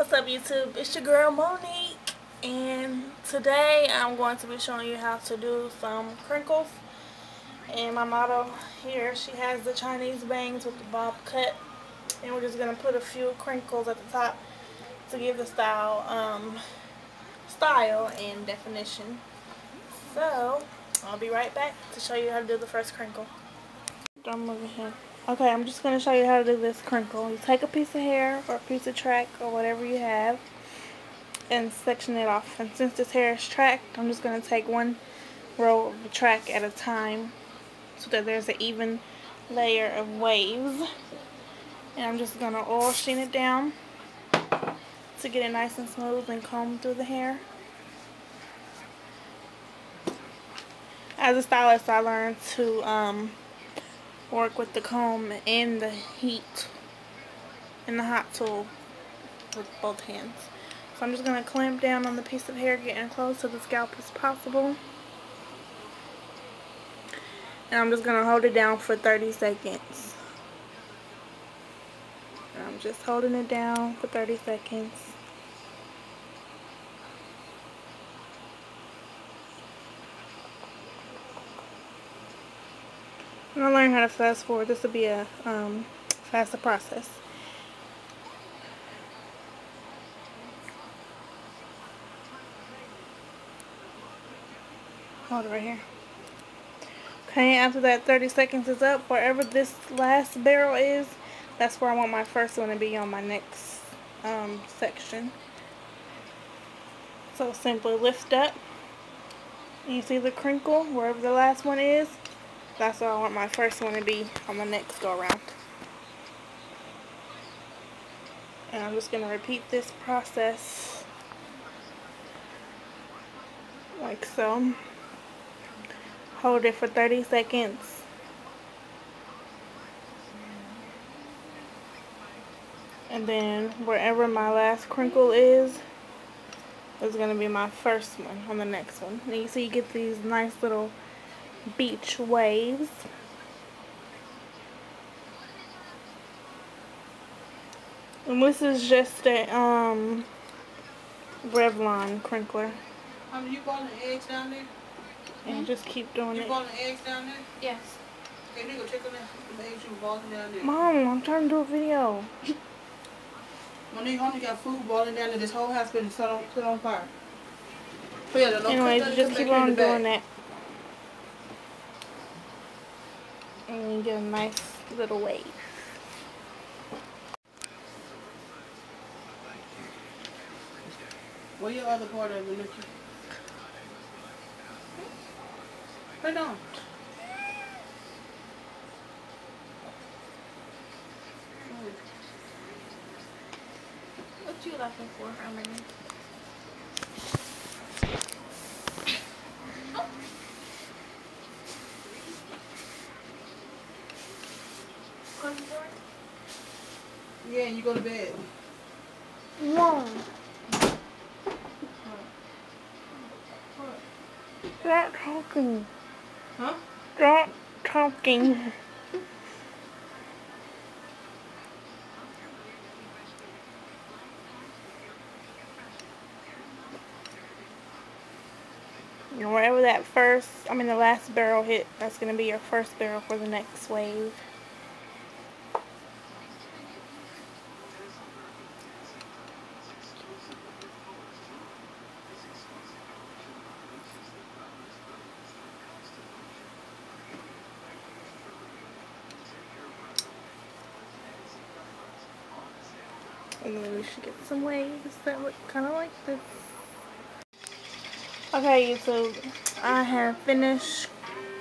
What's up YouTube? It's your girl Monique, and today I'm going to be showing you how to do some crinkles. And my model here, she has the Chinese bangs with the bob cut, and we're just going to put a few crinkles at the top to give the style and definition. So I'll be right back to show you how to do the first crinkle. Don't move your hand. Okay, I'm just going to show you how to do this crinkle. You take a piece of hair or a piece of track or whatever you have and section it off. And since this hair is tracked, I'm just going to take one row of the track at a time so that there's an even layer of waves. And I'm just going to oil sheen it down to get it nice and smooth and comb through the hair. As a stylist, I learned to work with the comb and the heat and the hot tool with both hands. So I'm just going to clamp down on the piece of hair, getting close to the scalp as possible. And I'm just going to hold it down for 30 seconds. And I'm just holding it down for 30 seconds. When I learn how to fast forward, this will be a faster process. Hold it right here. Okay, after that 30 seconds is up, wherever this last barrel is, that's where I want my first one to be on my next section. So simply lift up, and you see the crinkle, wherever the last one is, that's where I want my first one to be on the next go around. And I'm just going to repeat this process like so. Hold it for 30 seconds. And then wherever my last crinkle is going to be my first one on the next one. And you see you get these nice little beach waves. And this is just a Revlon crinkler. You boiling the eggs down there? And just keep doing it. You boiling the eggs down there? Yes. Okay, you go check on the eggs you boiling down there. Mom, I'm trying to do a video. Monique only got food boiling down there. This whole house been set on fire. Anyways, just keep on doing that. And you get a nice little wave. Where your other part of it, Nikki? Put it on. What you looking for, Emily? Yeah, and you go to bed. No. Stop talking. Huh? Stop talking. And wherever that the last barrel hit, that's going to be your first barrel for the next wave. And then we should get some waves that look kind of like this. Okay, YouTube, I have finished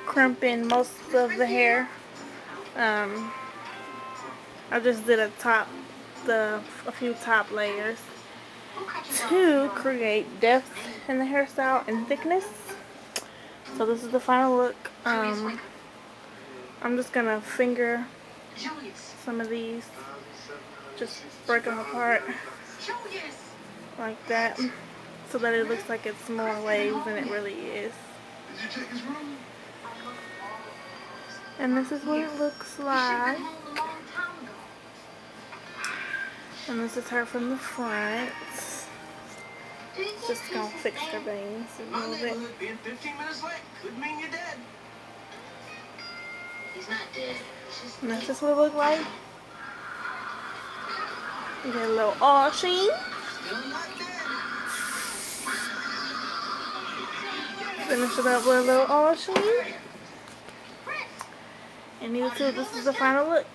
crimping most of the hair. I just did a few top layers to create depth in the hairstyle and thickness. So this is the final look. I'm just gonna finger some of these, just break them apart like that, so that it looks like it's more waves than it really is. And this is what it looks like. And this is her from the front. Just gonna fix her bangs a little bit. Being 15 minutes late could mean you're dead. He's not dead. And that's just what it look like. You get a little oil sheen. Still not dead. Finish it up with a little oil sheen. And you too, this is the final look.